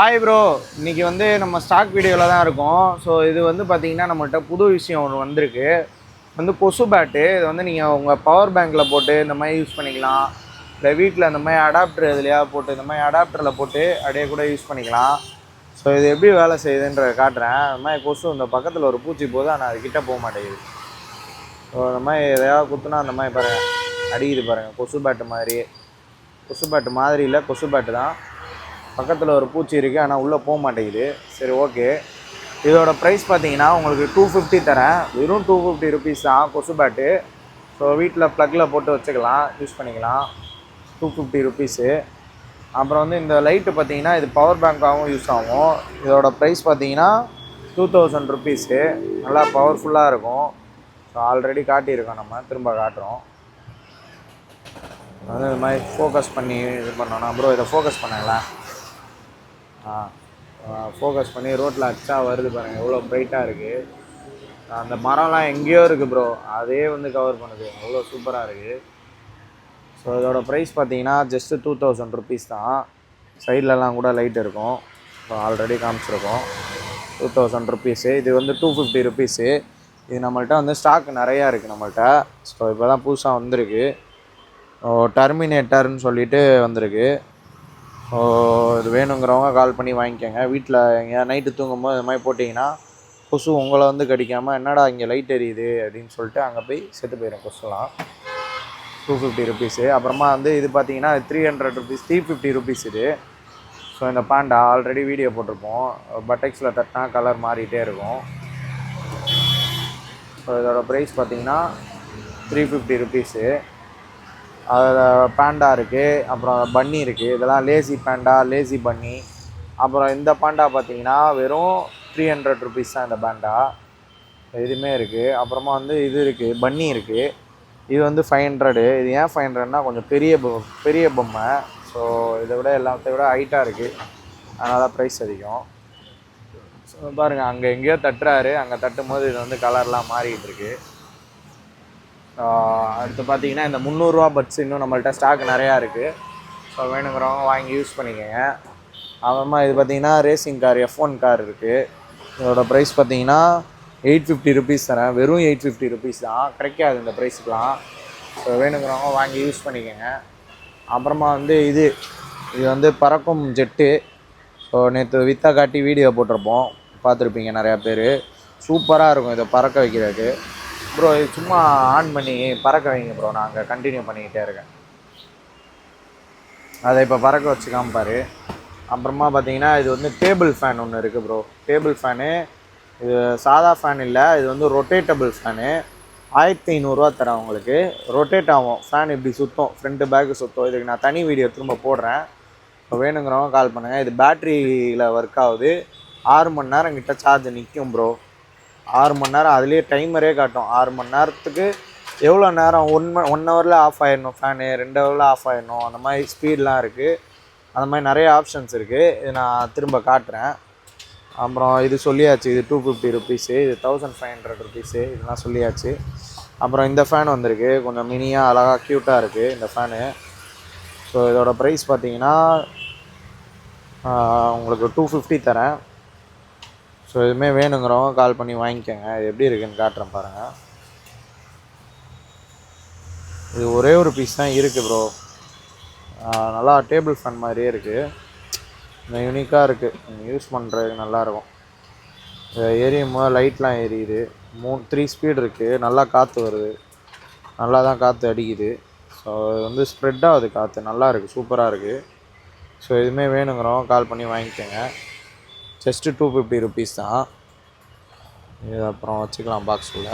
Hi bro, இன்றைக்கி வந்து நம்ம ஸ்டாக் வீடியோவில் தான் இருக்கோம். ஸோ இது வந்து பார்த்திங்கன்னா நம்மள்கிட்ட புது விஷயம் ஒன்று வந்திருக்கு. வந்து கொசு பேட்டு. இது வந்து நீங்கள் உங்கள் பவர் பேங்க்கில் போட்டு இந்த மாதிரி யூஸ் பண்ணிக்கலாம். இல்லை வீட்டில் இந்த மாதிரி அடாப்டர் எதுலையா போட்டு இந்த மாதிரி அடாப்டரில் போட்டு அப்படியே கூட யூஸ் பண்ணிக்கலாம். ஸோ இது எப்படி வேலை செய்யுதுன்றதை காட்டுறேன். இந்த மாதிரி கொசு இந்த பக்கத்தில் ஒரு பூச்சி போது ஆனால் அது கிட்டே போக மாட்டேங்குது. ஸோ இந்த மாதிரி எதையாவது குத்துனா அந்த மாதிரி பாருங்கள் அடிக்குது பாருங்கள். கொசு பேட்டு மாதிரி. கொசு பேட்டு மாதிரி இல்லை, கொசு பேட்டு தான். பக்கத்தில் ஒரு பூச்சி இருக்குது ஆனால் உள்ளே போக மாட்டேங்குது. சரி, ஓகே. இதோட ப்ரைஸ் பார்த்தீங்கன்னா உங்களுக்கு 250 தரேன். வெறும் 250 ருபீஸ் தான் கொசு பேட்டு. ஸோ வீட்டில் ப்ளக்கில் போட்டு வச்சுக்கலாம், யூஸ் பண்ணிக்கலாம். 250 ருபீஸு. அப்புறம் வந்து இந்த லைட்டு பார்த்தீங்கன்னா இது பவர் பேங்க்காகவும் யூஸ் ஆகும். இதோட ப்ரைஸ் பார்த்தீங்கன்னா 2000 ருபீஸு. நல்லா பவர்ஃபுல்லாக இருக்கும். ஸோ ஆல்ரெடி காட்டியிருக்கோம், நம்ம திரும்ப காட்டுறோம். வந்து இது மாதிரி ஃபோக்கஸ் பண்ணி இது பண்ணோன்னா ப்ரோ இதை ஃபோக்கஸ் பண்ணுங்களேன். ஃபோக்கஸ் பண்ணி ரோட்டில் அச்சா வருது பாருங்கள், எவ்வளோ ப்ரைட்டாக இருக்குது. அந்த மரம்லாம் எங்கேயோ இருக்குது ப்ரோ, அதே வந்து கவர் பண்ணுது. அவ்வளோ சூப்பராக இருக்குது. ஸோ இதோட ப்ரைஸ் பார்த்தீங்கன்னா ஜஸ்ட்டு 2000 ருபீஸ் தான். சைட்லலாம் கூட லைட் இருக்கும். ஸோ ஆல்ரெடி காமிச்சிருக்கோம். 2000 ருபீஸு. இது வந்து 250 ருபீஸு. இது நம்மள்கிட்ட வந்து ஸ்டாக் நிறையா இருக்குது நம்மள்கிட்ட. ஸோ இப்போ தான் புதுசாக வந்திருக்கு. டெர்மினேட்டர்னு சொல்லிட்டு வந்திருக்கு. ஸோ இது வேணுங்கிறவங்க கால் பண்ணி வாங்கிக்கோங்க. வீட்டில் எங்கேயா நைட்டு தூங்கும்போது இது மாதிரி போட்டிங்கன்னா கொசு உங்களை வந்து கடிக்காமல் என்னடா இங்கே லைட் எரியுது அப்படின்னு சொல்லிட்டு அங்கே போய் செத்து போயிடும் கொசுலாம். 250 ருபீஸு. அப்புறமா வந்து இது பார்த்தீங்கன்னா 300 ருபீஸ், 350 ருபீஸ் இது. ஸோ இந்த பாண்டா ஆல்ரெடி வீடியோ போட்டிருப்போம். பட்டெக்ஸில் தட்டினா கலர் மாறிட்டே இருக்கும். ஸோ இதோட ப்ரைஸ் பார்த்தீங்கன்னா 350 ருபீஸு. அதில் பேண்டா இருக்குது, அப்புறம் பன்னி இருக்குது. இதெல்லாம் லேசி பேண்டா, லேசி பன்னி. அப்புறம் இந்த பாண்டா பார்த்தீங்கன்னா வெறும் 300 ருபீஸ் தான் இந்த பேண்டா. இதுவுமே இருக்குது. அப்புறமா வந்து இது இருக்குது, பன்னி இருக்குது. இது வந்து 500. இது ஏன் 500னா கொஞ்சம் பெரிய பொம்மை. ஸோ இதை விட எல்லாத்தையும் விட ஹைட்டாக இருக்குது, அதனால் ப்ரைஸ் அதிகம். ஸோ பாருங்கள், அங்கே எங்கேயோ தட்டுறாரு. அங்கே தட்டும் போது இது வந்து கலர்லாம் மாறிக்கிட்டு இருக்குது. அடுத்து பார்த்தீங்கன்னா இந்த 300 ரூபா பட்ஸ் இன்னும் நம்மள்கிட்ட ஸ்டாக் நிறையா இருக்குது. ஸோ வேணுங்கிறவங்க வாங்கி யூஸ் பண்ணிக்கோங்க. அப்புறமா இது பார்த்தீங்கன்னா ரேசிங் கார், F1 கார் இருக்குது. இதோட ப்ரைஸ் பார்த்தீங்கன்னா 850 ருபீஸ் தரேன். வெறும் 850 ருபீஸ் தான், கிடைக்காது இந்த ப்ரைஸுக்கெலாம். ஸோ வேணுங்கிறவங்க வாங்கி யூஸ் பண்ணிக்கோங்க. அப்புறமா வந்து இது வந்து பறக்கும் ஜெட்டு. ஸோ நேற்று வித்தா காட்டி வீடியோ போட்டிருப்போம், பார்த்துருப்பீங்க நிறையா பேர். சூப்பராக இருக்கும் இதை பறக்க வைக்கிறதுக்கு. ப்ரோ இது சும்மா ஆன் பண்ணி பறக்க வைங்க ப்ரோ, நான் அங்கே கண்டினியூ பண்ணிக்கிட்டே இருக்கேன். அதை இப்போ பறக்க வச்சு காமிப்பார். அப்புறமா பார்த்தீங்கன்னா இது வந்து டேபிள் ஃபேன் ஒன்று இருக்குது ப்ரோ. டேபிள் ஃபேனு இது சாதா ஃபேன் இல்லை, இது வந்து ரொட்டேட்டபிள் ஃபேனு. 1500 தரேன் உங்களுக்கு. ரொட்டேட் ஆகும் ஃபேன், இப்படி சுற்றும், ஃப்ரண்ட்டு பேக்கு சுற்றும். இதுக்கு நான் தனி வீடியோ திரும்ப போடுறேன். இப்போ வேணுங்கிறவங்க கால் பண்ணுங்கள். இது பேட்ரியில் ஒர்க் ஆகுது. 6 மணி நேரம் கிட்ட சார்ஜ் நிற்கும் ப்ரோ. 6 மணி நேரம், அதுலேயே டைமரே காட்டும். 6 மணி நேரத்துக்கு எவ்வளோ நேரம், 1 ஹவரில் ஆஃப் ஆகிடணும் ஃபேனு, 2 ஹவரில் ஆஃப் ஆகிடணும். அந்த மாதிரி ஸ்பீட்லாம் இருக்குது. அந்த மாதிரி நிறைய ஆப்ஷன்ஸ் இருக்குது. இது நான் திரும்ப காட்டுறேன். அப்புறம் இது சொல்லியாச்சு, இது 250 ருபீஸு. இது 1500 ருபீஸு. இதெல்லாம் சொல்லியாச்சு. அப்புறம் இந்த ஃபேன் வந்திருக்கு, கொஞ்சம் மினியாக அழகாக க்யூட்டாக இருக்குது இந்த ஃபேனு. ஸோ இதோட ப்ரைஸ் பார்த்தீங்கன்னா உங்களுக்கு 250 தரேன். ஸோ இதுவுமே வேணுங்கிறவங்க கால் பண்ணி வாங்கிக்கோங்க. இது எப்படி இருக்குதுன்னு காட்டுறேன் பாருங்கள். இது ஒரே ஒரு பீஸ் தான் இருக்குது ப்ரோ. நல்லா டேபிள் ஃபேன் மாதிரியே இருக்குது. இந்த யூனிக்காக இருக்குது, யூஸ் பண்ணுறதுக்கு நல்லாயிருக்கும். எரியும் போது லைட்லாம் எரியுது. 3 ஸ்பீட் இருக்குது. நல்லா காற்று வருது, நல்லா தான் காற்று அடிக்குது. ஸோ இது வந்து ஸ்ப்ரெட் ஆகுது காற்று, நல்லா இருக்குது, சூப்பராக இருக்குது. ஸோ இதுவுமே வேணுங்கிறவங்க கால் பண்ணி வாங்கிக்கோங்க. ஜஸ்ட்டு 250 ருபீஸ் தான். இது அப்புறம் வச்சுக்கலாம் பாக்ஸில்.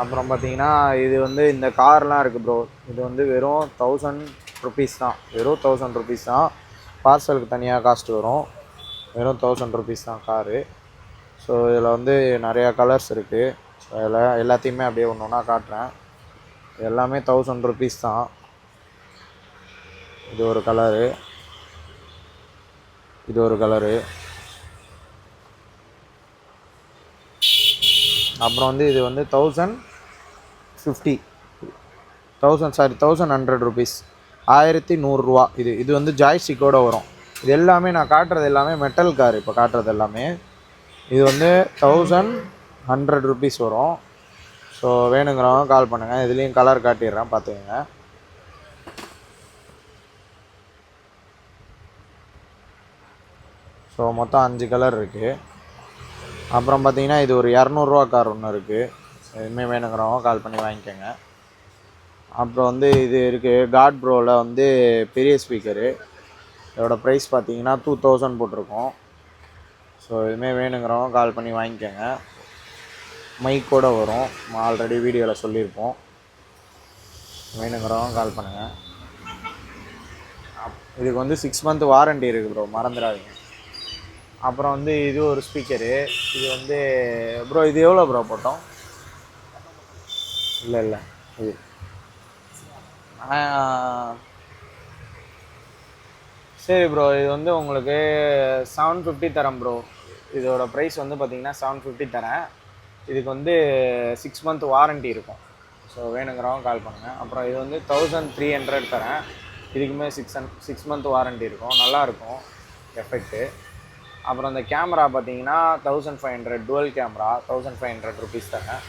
அப்புறம் பார்த்தீங்கன்னா இது வந்து இந்த கார்லாம் இருக்குது ப்ரோ. இது வந்து வெறும் 1000 ருபீஸ் தான். வெறும் 1000 ருபீஸ் தான். பார்சலுக்கு தனியாக காஸ்ட் வரும். வெறும் 1000 ருபீஸ் தான் காரு. ஸோ இதில் வந்து நிறையா கலர்ஸ் இருக்குது. ஸோ அதில் எல்லாத்தையுமே அப்படியே ஒன்று ஒன்றா காட்டுறேன். எல்லாமே 1000 ருபீஸ் தான். இது ஒரு கலரு, இது ஒரு கலரு. அப்புறம் வந்து இது வந்து 1100 ருபீஸ், 1100 ரூபா. இது வந்து ஜாய்ஸ்டிக்கோடு வரும். இது எல்லாமே நான் காட்டுறது எல்லாமே மெட்டல் கார். இப்போ காட்டுறது எல்லாமே இது வந்து 1100 ருபீஸ் வரும். ஸோ வேணுங்கிறவங்க கால் பண்ணுங்கள். இதுலேயும் கலர் காட்டிடுறேன், பார்த்துக்கோங்க. ஸோ மொத்தம் 5 கலர் இருக்குது. அப்புறம் பார்த்தீங்கன்னா இது ஒரு 200 கார் ஒன்று இருக்குது. எதுவுமே வேணுங்கிறவங்க கால் பண்ணி வாங்கிக்கோங்க. அப்புறம் வந்து இது இருக்குது காட் ப்ரோவில் வந்து பெரிய ஸ்பீக்கரு. இதோட ப்ரைஸ் பார்த்தீங்கன்னா 2000 போட்டிருக்கோம். ஸோ இதுவுமே வேணுங்கிறவங்க கால் பண்ணி வாங்கிக்கோங்க. மைக்கோடு வரும், ஆல்ரெடி வீடியோவில் சொல்லியிருப்போம். வேணுங்கிறவங்க கால் பண்ணுங்கள். இதுக்கு வந்து 6 மந்த் வாரண்ட்டி இருக்குது ப்ரோ, மறந்துடாதீங்க. அப்புறம் வந்து இது ஒரு ஸ்பீக்கரு. இது வந்து ப்ரோ இது எவ்வளோ ப்ரோ போட்டோம்? இல்லை இது சரி ப்ரோ, இது வந்து உங்களுக்கு 750 தரேன் ப்ரோ. இதோட ப்ரைஸ் வந்து பார்த்தீங்கன்னா 750 தரேன். இதுக்கு வந்து 6 மந்த் வாரண்ட்டி இருக்கும். ஸோ வேணுங்கிறவங்க கால் பண்ணுங்கள். அப்புறம் இது வந்து 1300 தரேன். இதுக்குமே 6 மந்த் வாரண்ட்டி இருக்கும், நல்லாயிருக்கும் எஃபெக்ட்டு. அப்புறம் இந்த கேமரா பார்த்தீங்கன்னா 1500 டுவல் கேமரா 1500 ருபீஸ் தரேன்.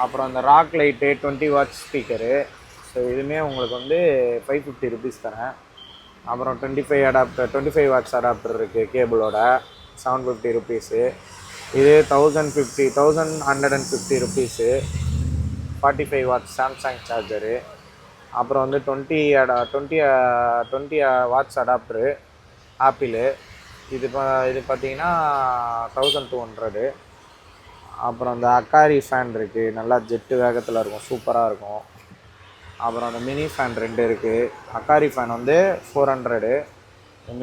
அப்புறம் அந்த rock light 20 watts speaker. So இதுவுமே உங்களுக்கு வந்து 550 ருபீஸ் தரேன். அப்புறம் 25 வாட்ஸ் அடாப்டர் இருக்குது கேபிளோட, 750 ருபீஸு. இது 1150 ருபீஸு. 45 watts Samsung charger. அப்புறம் வந்து 20 வாட்ஸ் அடாப்டரு ஆப்பிளு. இது பார்த்தீங்கன்னா 1200. அப்புறம் அந்த அக்காரி ஃபேன் இருக்குது, நல்லா ஜெட்டு வேகத்தில் இருக்கும், சூப்பராக இருக்கும். அப்புறம் அந்த மினி ஃபேன் 2 இருக்குது. அக்காரி ஃபேன் வந்து 400.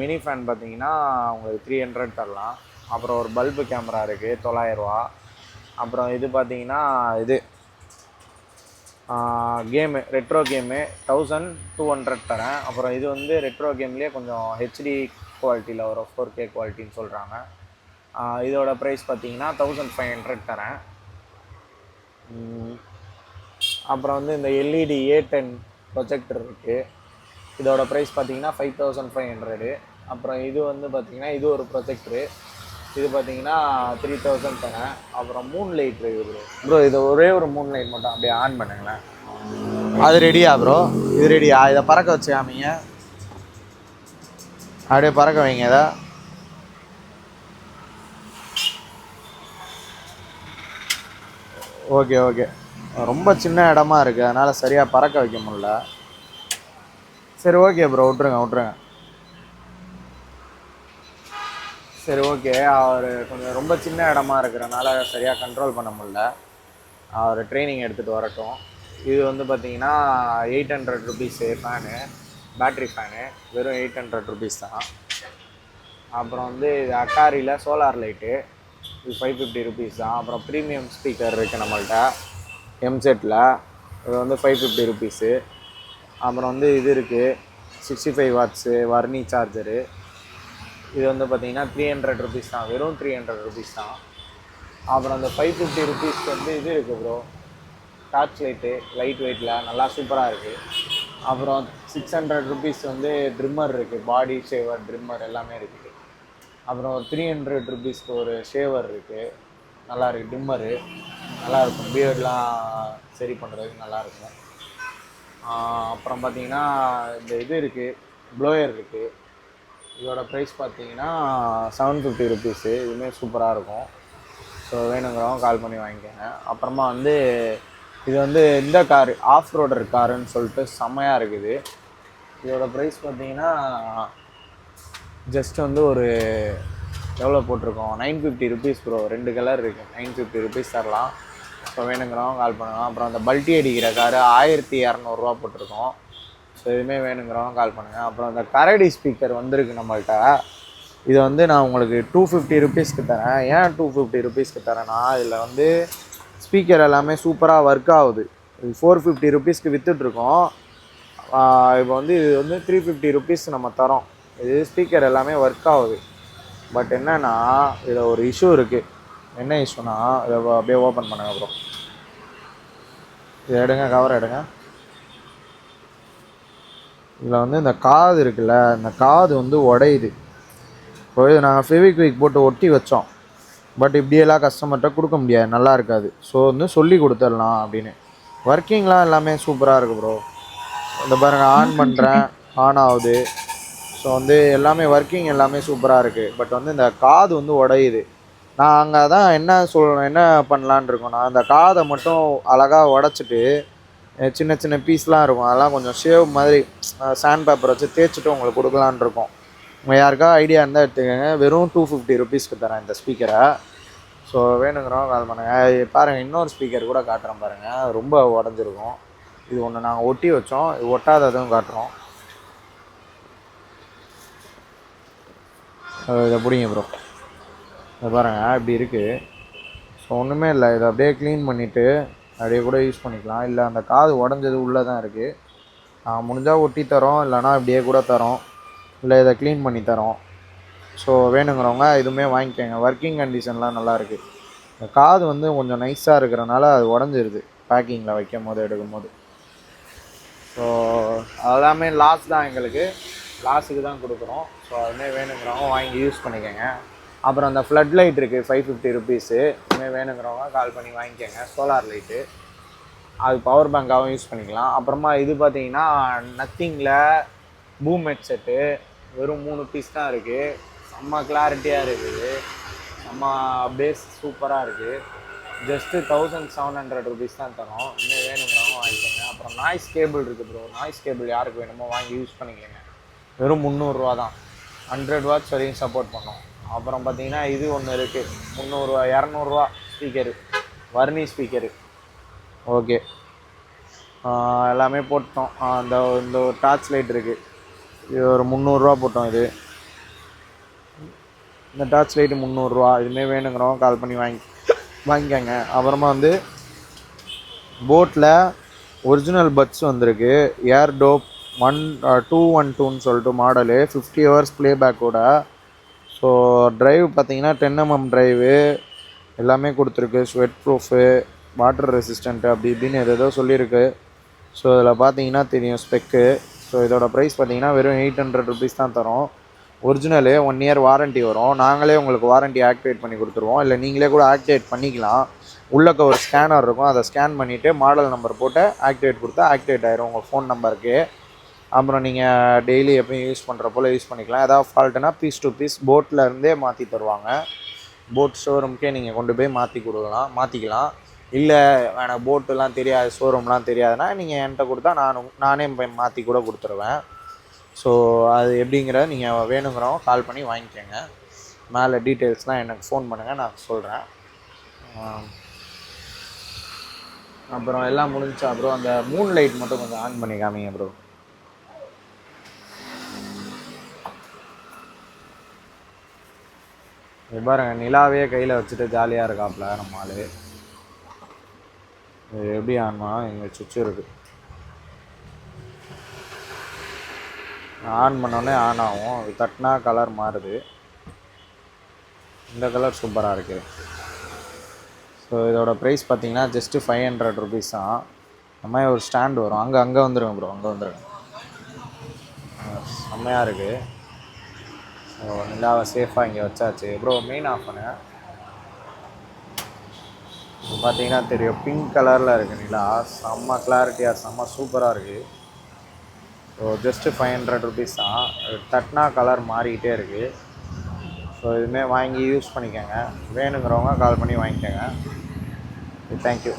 மினி ஃபேன் பார்த்தீங்கன்னா உங்களுக்கு 300 தரலாம். அப்புறம் ஒரு பல்பு கேமரா இருக்குது, 900 ரூபா. அப்புறம் இது பார்த்தீங்கன்னா இது கேமு, ரெட்ரோ கேமு 1200 தரேன். அப்புறம் இது வந்து ரெட்ரோ கேம்லேயே கொஞ்சம் ஹெச்டி குவாலிட்டியில் வரும், 4K குவாலிட்டின்னு சொல்கிறாங்க. இதோட ப்ரைஸ் பார்த்தீங்கன்னா 1500 தரேன். அப்புறம் வந்து இந்த எல்இடி A10 ப்ரொஜெக்டர் இருக்குது. இதோட ப்ரைஸ் பார்த்தீங்கன்னா 5500. அப்புறம் இது வந்து பார்த்தீங்கன்னா இது ஒரு ப்ரொஜெக்டரு. இது பார்த்தீங்கன்னா 3000 தரேன். அப்புறம் மூன் லைட் இருக்குது ப்ரோ. இது ஒரே ஒரு மூன் லைட் மட்டும் அப்படியே ஆன் பண்ணுங்களேன். அது ரெடியா ப்ரோ? இது ரெடியா? இதை பறக்க வச்சு காமிங்க, அப்படியே பறக்க வைங்க. இதை ஓகே. ரொம்ப சின்ன இடமா இருக்குது, அதனால் சரியாக பறக்க வைக்க முடியல. சரி ஓகே ப்ரோ, விட்ருங்க. சரி ஓகே. அவர் கொஞ்சம் ரொம்ப சின்ன இடமா இருக்கிறனால சரியாக கண்ட்ரோல் பண்ண முடியல. அவர் ட்ரைனிங் எடுத்துகிட்டு வரட்டும். இது வந்து பார்த்தீங்கன்னா 800 ருபீஸு ஃபேனு, பேட்ரி ஃபேனு, வெறும் 800 ருபீஸ் தான். அப்புறம் வந்து இது அக்காரியில் சோலார் லைட்டு, இது 550 ருபீஸ் தான். அப்புறம் ப்ரீமியம் ஸ்பீக்கர் இருக்குது நம்மள்கிட்ட எம்செட்டில், இது வந்து 550 ருபீஸு. அப்புறம் வந்து இது இருக்குது 65 வாட்ஸு வர்னி சார்ஜரு. இது வந்து பார்த்தீங்கன்னா 300 ருபீஸ் தான், வெறும் 300 ருபீஸ் தான். அப்புறம் அந்த 550 ருபீஸ்க்கு வந்து இது இருக்குது ப்ரோ, டார்ச் லைட்டு, லைட் வெயிட்டில் நல்லா சூப்பராக இருக்குது. அப்புறம் 600 ருபீஸ் வந்து ட்ரிம்மர் இருக்குது, பாடி ஷேவர் ட்ரிம்மர் எல்லாமே இருக்குது. அப்புறம் ஒரு 300 ருபீஸ்க்கு ஒரு ஷேவர் இருக்குது, நல்லா இருக்குது. டிம்மரு நல்லாயிருக்கும், பியர்ட்லாம் சரி பண்ணுறதுக்கு நல்லாயிருக்கும். அப்புறம் பார்த்தீங்கன்னா இந்த இது இருக்குது, ப்ளோயர் இருக்குது. இதோட ப்ரைஸ் பார்த்தீங்கன்னா 750 ருபீஸு. இதுவுமே சூப்பராக இருக்கும். ஸோ வேணுங்கிறவங்க கால் பண்ணி வாங்கிக்கோங்க. அப்புறமா வந்து இது வந்து இந்த காரு ஆஃப் ரோடர் காருன்னு சொல்லிட்டு செம்மையாக இருக்குது. இதோட ப்ரைஸ் பார்த்தீங்கன்னா ஜஸ்ட் வந்து ஒரு எவ்வளோ போட்டிருக்கோம், 950 ருபீஸ் ப்ரோ. 2 கலர் இருக்குது, 950 ருபீஸ் தரலாம். ஸோ வேணுங்கிறவங்க கால் பண்ணுங்கள். அப்புறம் அந்த பல்ட்டி அடிக்கிற காரு 1200 போட்டிருக்கோம். ஸோ இதுவுமே வேணுங்கிறவங்க கால் பண்ணுங்கள். அப்புறம் அந்த கரடி ஸ்பீக்கர் வந்திருக்கு நம்மள்கிட்ட. இதை வந்து நான் உங்களுக்கு 250 ருபீஸ்க்கு தரேன். ஏன் 250 ருபீஸ்க்கு தரேன்னா, இதில் வந்து ஸ்பீக்கர் எல்லாமே சூப்பராக ஒர்க் ஆகுது. இது 450 ருபீஸ்க்கு விற்றுட்ருக்கோம். இப்போ வந்து இது வந்து 350 ருபீஸ் நம்ம தரோம். இது ஸ்பீக்கர் எல்லாமே ஒர்க் ஆகுது. பட் என்னென்னா இதில் ஒரு இஷ்யூ இருக்குது. என்ன இஷ்யூனா, இதை அப்படியே ஓப்பன் பண்ணுங்க அப்புறம் இதை எடுங்க, கவர் எடுங்க. இதில் வந்து இந்த காது இருக்குல்ல, இந்த காது வந்து உடையுது. இப்போ இது நாங்கள் ஃபெவிக்விக் போட்டு ஒட்டி வச்சோம். பட் இப்படியெல்லாம் கஸ்டமர்கிட்ட கொடுக்க முடியாது, நல்லா இருக்காது. ஸோ வந்து சொல்லி கொடுத்துடலாம் அப்படின்னு. ஒர்க்கிங்லாம் எல்லாமே சூப்பராக இருக்குது ப்ரோ. இந்த பாருங்கள், ஆன் பண்ணுறேன், ஆன் ஆகுது. ஸோ வந்து எல்லாமே ஒர்க்கிங் எல்லாமே சூப்பராக இருக்குது. பட் வந்து இந்த காது வந்து உடையுது. நான் அங்கே தான் என்ன பண்ணலான் இருக்கோம், நான் அந்த காதை மட்டும் அழகாக உடச்சிட்டு சின்ன சின்ன பீஸ்லாம் இருக்கும், அதெல்லாம் கொஞ்சம் ஷேவ் மாதிரி சாண்ட் பேப்பர் வச்சு தேய்ச்சிட்டு உங்களுக்கு கொடுக்கலான் இருக்கோம். உங்கள் யாருக்கா ஐடியா இருந்தால் எடுத்துக்கோங்க. வெறும் 250 ருபீஸ்க்கு தரேன் இந்த ஸ்பீக்கரை. ஸோ வேணுங்கிறவங்க கால் பண்ணுங்கள். பாருங்கள், இன்னொரு ஸ்பீக்கர் கூட காட்டுறேன் பாருங்கள், ரொம்ப உடஞ்சிருக்கும். இது ஒன்று நாங்கள் ஒட்டி வச்சோம், இது ஒட்டாததும் காட்டுறோம். இதை பிடிங்க ப்ரோ, இதை பாருங்கள் இப்படி இருக்குது. ஸோ ஒன்றுமே இல்லை, இதை அப்படியே க்ளீன் பண்ணிவிட்டு அப்படியே கூட யூஸ் பண்ணிக்கலாம். இல்லை அந்த காது உடஞ்சது உள்ளே தான் இருக்குது, முடிஞ்சால் ஒட்டி தரோம், இல்லைனா இப்படியே கூட தரோம், இல்லை இதை க்ளீன் பண்ணி தரோம். ஸோ வேணுங்கிறவங்க இதுவுமே வாங்கிக்கோங்க. ஒர்க்கிங் கண்டிஷன்லாம் நல்லாயிருக்கு. இந்த காது வந்து கொஞ்சம் நைஸாக இருக்கிறனால அது உடஞ்சிருது பேக்கிங்கில் வைக்கும் போது எடுக்கும் போது. ஸோ அதெல்லாமே லாஸ் தான், எங்களுக்கு லாஸுக்கு தான் கொடுக்குறோம். ஸோ அதுமாரி வேணுங்கிறவங்க வாங்கி யூஸ் பண்ணிக்கோங்க. அப்புறம் அந்த ஃப்ளட் லைட் இருக்குது 550 ருபீஸு, இதுமாரி வேணுங்கிறவங்க கால் பண்ணி வாங்கிக்கோங்க. சோலார் லைட்டு, அது பவர் பேங்காகவும் யூஸ் பண்ணிக்கலாம். அப்புறமா இது பார்த்தீங்கன்னா நத்திங்கில் பூம் ஹெட்செட்டு, வெறும் 3 பீஸ் தான் இருக்குது. செம்ம கிளாரிட்டியாக இருக்குது, செம்ம பேஸ் சூப்பராக இருக்குது. ஜஸ்ட்டு 1700 ருபீஸ் தான் தரோம். இன்னும் வேணுங்கிறவங்க வாங்கிக்கோங்க. அப்புறம் நாய்ஸ் கேபிள் இருக்குது ப்ரோ, நாய்ஸ் கேபிள் யாருக்கு வேணுமோ வாங்கி யூஸ் பண்ணிக்கோங்க. வெறும் 300 தான், 100 வாட்ஸ் வரையும் சப்போர்ட் பண்ணோம். அப்புறம் பார்த்தீங்கன்னா இது ஒன்று இருக்குது, 300 200 ஸ்பீக்கரு, வர்னி ஸ்பீக்கரு. ஓகே, எல்லாமே போட்டோம். இந்த ஒரு டார்ச் லைட் இருக்குது, இது ஒரு 300 போட்டோம். இந்த டார்ச் லைட்டு 300. இதுமாரி வேணுங்கிறவங்க கால் பண்ணி வாங்கிக்கோங்க. அப்புறமா வந்து போட்டில் ஒரிஜினல் பட்ஸ் வந்திருக்கு, ஏர் டோப் 212ன்னு சொல்லிட்டு மாடலு, 50 ஹவர்ஸ் ப்ளேபேக்கோட. ஸோ ட்ரைவ் பார்த்தீங்கன்னா 10 mm ட்ரைவு எல்லாமே கொடுத்துருக்கு, ஸ்வெட் ப்ரூஃபு, வாட்டர் ரெசிஸ்டண்ட்டு, அப்படி இப்படின்னு ஏதோ சொல்லியிருக்கு. ஸோ இதில் பார்த்தீங்கன்னா தெரியும் ஸ்பெக்கு. ஸோ இதோட ப்ரைஸ் பார்த்தீங்கன்னா வெறும் 800 ருபீஸ் தான் தரோம். ஒரிஜினலு 1 இயர் வாரண்ட்டி வரும். நாங்களே உங்களுக்கு வாரண்ட்டி ஆக்டிவேட் பண்ணி கொடுத்துருவோம், இல்லை நீங்களே கூட ஆக்டிவேட் பண்ணிக்கலாம். உள்ளக்க ஒரு ஸ்கேனர் இருக்கும், அதை ஸ்கேன் பண்ணிவிட்டு மாடல் நம்பர் போட்டு ஆக்டிவேட் கொடுத்தா ஆக்டிவேட் ஆகிரும் உங்கள் ஃபோன் நம்பருக்கு. அப்புறம் நீங்கள் டெய்லி எப்பயும் யூஸ் பண்ணுற போல் யூஸ் பண்ணிக்கலாம். ஏதாவது ஃபால்ட்டுனா பீஸ் டு பீஸ் போட்டில் இருந்தே மாற்றி தருவாங்க. போட் ஷோரூம்க்கே நீங்கள் கொண்டு போய் மாற்றிக்கலாம். இல்லை எனக்கு போட்டுலாம் தெரியாது, ஷோரூம்லாம் தெரியாதுன்னா நீங்கள் என்கிட்ட கொடுத்தா நானே போய் மாற்றி கூட கொடுத்துருவேன். ஸோ அது எப்படிங்கிறத நீங்கள் வேணுங்கிறவங்க கால் பண்ணி வாங்கிக்கோங்க. மேலே டீட்டெயில்ஸ்லாம் எனக்கு ஃபோன் பண்ணுங்கள், நான் சொல்கிறேன். அப்புறம் எல்லாம் முடிஞ்சா ப்ரோ, அந்த மூன் லைட் மட்டும் கொஞ்சம் ஆன் பண்ணி காமிங்க ப்ரோ. இது பாருங்க, நிலாவே கையில் வச்சுட்டு ஜாலியாக இருக்காப்புல நம்ம ஆள். இது எப்படி ஆன்மா, இங்கே சுவிட்ச் இருக்குது, ஆன் பண்ணோடனே ஆன் ஆகும். இது தட்டினா கலர் மாறுது, இந்த கலர் சூப்பராக இருக்குது. ஸோ இதோட ப்ரைஸ் பார்த்தீங்கன்னா ஜஸ்ட்டு 500 ருபீஸ் தான். இந்த மாதிரி ஒரு ஸ்டாண்ட் வரும், அங்கே வந்துருங்க ப்ரோ, அங்கே வந்துருங்க. செம்மையாக இருக்குது. ஸோ நிலாவை சேஃபாக இங்கே வச்சாச்சு ப்ரோ. மெயின் ஆஃப் பண்ணு, இப்போ பார்த்தீங்கன்னா தெரியும் பிங்க் கலரில் இருக்குது நிலா, செம்ம கிளாரிட்டியாக செம்ம சூப்பராக இருக்குது. ஸோ ஜஸ்ட்டு 500 ருபீஸ் தான். தட்டினா கலர் மாறிக்கிட்டே இருக்குது. ஸோ இதுமாரி வாங்கி யூஸ் பண்ணிக்கோங்க. வேணுங்கிறவங்க கால் பண்ணி வாங்கிக்கோங்க. தேங்க்யூ.